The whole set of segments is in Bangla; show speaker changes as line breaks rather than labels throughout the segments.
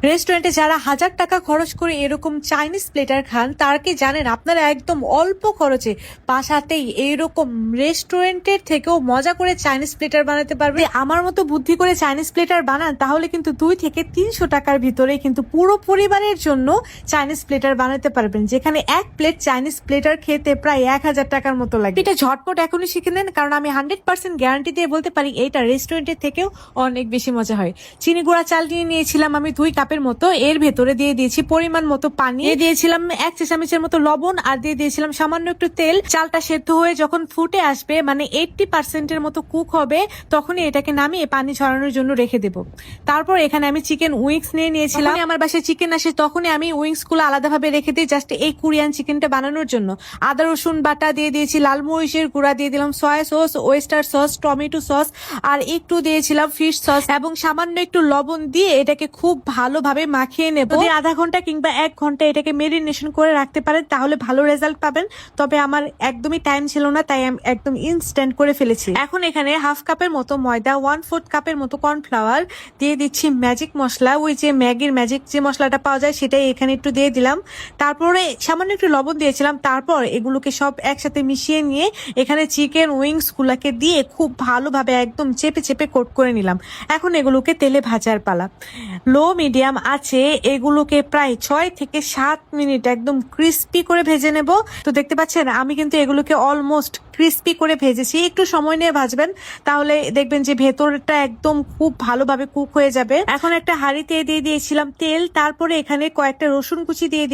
রেস্টুরেন্টে যারা হাজার টাকা খরচ করে এরকম চাইনিজ প্লেটার খান তার কি জানেন আপনারা একদম অল্প খরচে বাসাতেই এইরকম রেস্টুরেন্টের থেকেও মজা করে চাইনিজ প্লেটার বানাতে পারবে। আমার মতো বুদ্ধি করে চাইনিজ প্লেটার বানান তাহলে কিন্তু 2 থেকে 300 টাকার ভিতরে কিন্তু পুরো পরিবারের জন্য চাইনিজ প্লেটার বানাতে পারবেন, যেখানে এক প্লেট চাইনিজ প্লেটার খেতে প্রায় 1000 টাকার মতো লাগে। এটা ঝটপট এখনই শিখে নেন, কারণ আমি 100% গ্যারান্টি দিয়ে বলতে পারি এইটা রেস্টুরেন্টের থেকেও অনেক বেশি মজা হয়। চিনি গুঁড়া চাল নিয়ে নিয়েছিলাম আমি 2 কাপের মতো, এর ভেতরে দিয়ে দিয়েছি পরিমাণ মতো পানি, দিয়েছিলাম 1 চা চামচের মতো লবণ, আর দিয়ে দিয়েছিলাম সামান্য একটু তেল। চালটা সেদ্ধ হয়ে যখন ফুটে আসবে, মানে 80% এর মতো কুক হবে, তখনই এটাকে নামিয়ে পানি ছড়ানোর জন্য রেখে দেব। তারপর এখানে আমি চিকেন উইংস নিয়ে নিয়েছিলাম। আমার বাসায় চিকেন আসে তখনই আমি উইংস গুলো আলাদাভাবে রেখে দিই, জাস্ট এই কোরিয়ান চিকেনটা বানানোর জন্য। আদা রসুন বাটা দিয়ে দিয়েছি, লাল মরিচের গুঁড়া দিয়ে দিলাম, soya sauce, oyster sauce, tomato sauce, আর একটু দিয়েছিলাম ফিশ সস এবং সামান্য একটু লবণ দিয়ে এটাকে খুব ভালোভাবে মাখিয়ে নেব। যদি আধা ঘন্টা কিংবা 1 ঘন্টা এটাকে মেরিনেশন করে রাখতে পারেন তাহলে ভালো রেজাল্ট পাবেন। তবে আমার একদমই টাইম ছিল না, তাই আমি একদম ইনস্ট্যান্ট করে ফেলেছি। এখন এখানে হাফ কাপের মতো ময়দা, 1/4 কাপের মতো কর্নফ্লাওয়ার দিয়ে দিচ্ছি, ম্যাজিক মশলা, ওই যে ম্যাগির ম্যাজিক যে মশলাটা পাওয়া যায় সেটাই এখানে একটু দিয়ে দিলাম। তারপরে সামান্য একটু লবণ দিয়েছিলাম। তারপর এগুলোকে সব একসাথে মিশিয়ে নিয়ে এখানে চিকেন উইংস গুলাকে দিয়ে খুব ভালোভাবে একদম চেপে চেপে কোট করে নিলাম। এখন এগুলোকে তেলে ভাজার পালা। লো মিডিয়াম আছে এগুলোকে প্রায় 6 থেকে 7 মিনিট একদম ক্রিস্পি করে ভেজে নেব। তো দেখতে পাচ্ছেন আমি কিন্তু এগুলোকে অলমোস্ট ক্রিস্পি করে ভেজেছি। একটু সময় নিয়ে ভাজবেন, তাহলে দেখবেন যে ভেতরটা একদম খুব ভালোভাবে কুক হয়ে যাবে। এখন একটা হাঁড়িতে দিয়ে দিয়েছিলাম তেল, তারপরে এখানে কয়েকটা রসুন কুচি দিয়ে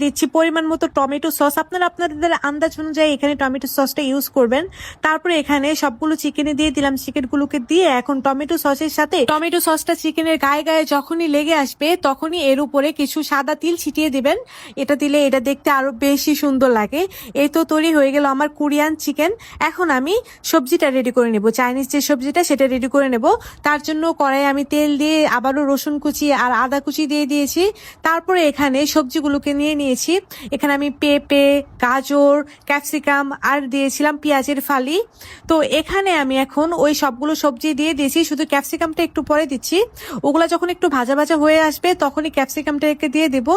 দিচ্ছি পরিমাণ মতো টমেটো সস। আপনারা আপনাদের আন্দাজ অনুযায়ী এখানে টমেটো সসটা ইউজ করবেন। তারপরে এখানে সবগুলো চিকেনে দিয়ে দিলাম। চিকেনগুলোকে দিয়ে এখন টমেটো সসের সাথে টমেটো সসটা চিকেনের গায়ে গায়ে যখনই লেগে আসবে তখনই এর উপরে কিছু সাদা তিল ছিটিয়ে দিবেন। এটা দিলে এটা দেখতে আরো বেশি সুন্দর লাগে। এই তো তৈরি হয়ে গেল আমার কোরিয়ান চিকেন। এখন আমি সবজিটা রেডি করে নেব, চাইনিজ যে সবজিটা সেটা রেডি করে নেব। তার জন্য কড়াই আমি তেল দিয়ে আবারও রসুন কুচি আর আদা কুচি দিয়ে দিয়েছি। তারপরে এখানে সবজিগুলোকে নিয়ে নিয়েছি। এখানে আমি পেঁপে, গাজর, ক্যাপসিকাম আর দিয়েছিলাম পেঁয়াজের ফালি। তো এখানে আমি এখন ওই সবগুলো সবজি দিয়ে দিয়েছি, শুধু ক্যাপসিকামটা একটু পরে দিচ্ছি। ওগুলা যখন একটু ভাজা ভাজা হয়ে আসবে তখনই ক্যাপসিকামটাকে দিয়ে দেব,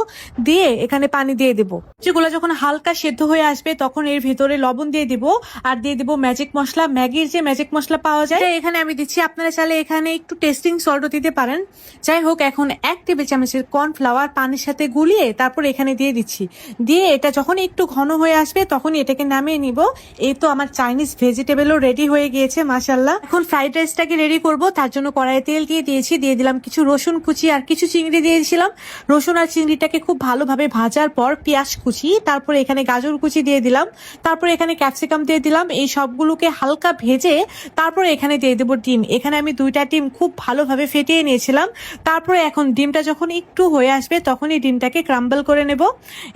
দিয়ে এখানে পানি দিয়ে দেব। যেগুলো যখন হালকা সেদ্ধ হয়ে আসবে তখন এর ভেতরে লবণ দিয়ে দিব আর দিয়ে দিব ম্যাজিক মশলা, ম্যাগির যে ম্যাজিক মশলা পাওয়া যায় এখানে আমি দিচ্ছি। আপনারা চাইলে এখানে একটু টেস্টিং সল্টও দিতে পারেন। যাই হোক, এখন 1 টেবিল চামচের কর্নফ্লাওয়ার পানির সাথে গুলিয়ে তারপর এখানে দিয়ে দিচ্ছি। দিয়ে এটা যখন একটু ঘন হয়ে আসবে তখনই এটাকে নামিয়ে নিব। এই তো আমার চাইনিজ ভেজিটেবলও রেডি হয়ে গিয়েছে মাশাআল্লাহ। এখন ফ্রাইড রাইসটাকে রেডি করব। তার জন্য কড়াইয়ে তেল দিয়ে দিয়েছি, দিয়ে দিলাম কিছু রসুন কুচি আর কিছু চিংড়ি দিয়েছিলাম। রসুন আর চিংড়িটাকে খুব ভালোভাবে ভাজার পর পেঁয়াজ কুচি, তারপরে এখানে গাজর কুচি দিয়ে দিলাম, তারপরে এখানে ক্যাপসিকাম দিয়ে দিলাম। এই সবগুলোকে হালকা ভেজে তারপরে এখানে দিয়ে দেবো ডিম। এখানে আমি 2টা ডিম খুব ভালোভাবে ফেটিয়ে নিয়েছিলাম। তারপরে এখন ডিমটা যখন একটু হয়ে আসবে তখনই ডিমটাকে ক্রাম্বল করে নেব।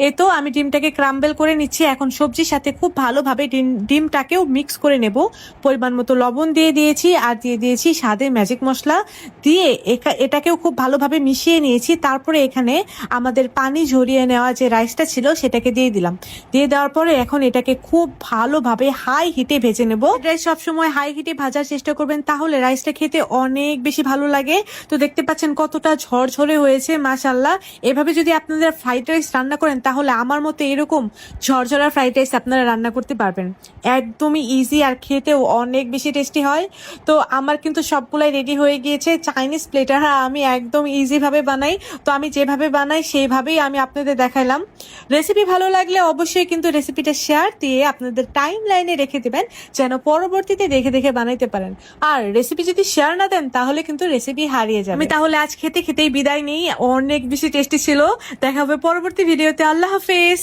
এই তো আমি ডিমটাকে ক্রাম্বল করে নিচ্ছি। এখন সবজির সাথে খুব ভালোভাবে ডিমটাকেও মিক্স করে নেব। পরিমাণ মতো লবণ দিয়ে দিয়েছি আর দিয়ে দিয়েছি স্বাদে ম্যাজিক মশলা, দিয়ে এটাকেও খুব ভালোভাবে মিশিয়ে নিয়েছি। তারপরে এখানে আমাদের পানি ঝরিয়ে নেওয়া যে রাইসটা ছিল সেটাকে দিয়ে দিলাম। দিয়ে দেওয়ার পরে এখন এটাকে খুব ভালোভাবে হাই হিটে ভেজে নেব। রাইস সবসময় হাই হিটে ভাজার চেষ্টা করবেন, তাহলে রাইসটা খেতে অনেক বেশি ভালো লাগে। তো দেখতে পাচ্ছেন কতটা ঝরঝরে হয়েছে মাশাআল্লাহ। এভাবে যদি আপনারা ফ্রাইড রাইস রান্না করেন তাহলে আমার মতো এরকম ঝরঝরা ফ্রাইড রাইস আপনারা রান্না করতে পারবেন। একদমই ইজি আর খেতেও অনেক বেশি টেস্টি হয়। তো আমার কিন্তু সবগুলাই রেডি হয়ে গিয়েছে। চাইনিজ প্লেটার আমি একদম ইজি ভাবে বানাই, তো আমি যেভাবে বানাই সেইভাবেই আমি আপনাদের দেখাইলাম। রেসিপি ভালো লাগলে অবশ্যই কিন্তু রেসিপিটা শেয়ার দিয়ে আপনাদের টাইম লাইনে রেখে দেবেন, যেন পরবর্তীতে দেখে দেখে বানাইতে পারেন। আর রেসিপি যদি শেয়ার না দেন তাহলে কিন্তু রেসিপি হারিয়ে যাবে। আমি তাহলে আজ খেতে খেতেই বিদায় নেই। অনেক বেশি টেস্টি ছিল। দেখা হবে পরবর্তী ভিডিওতে। আল্লাহ হাফেজ।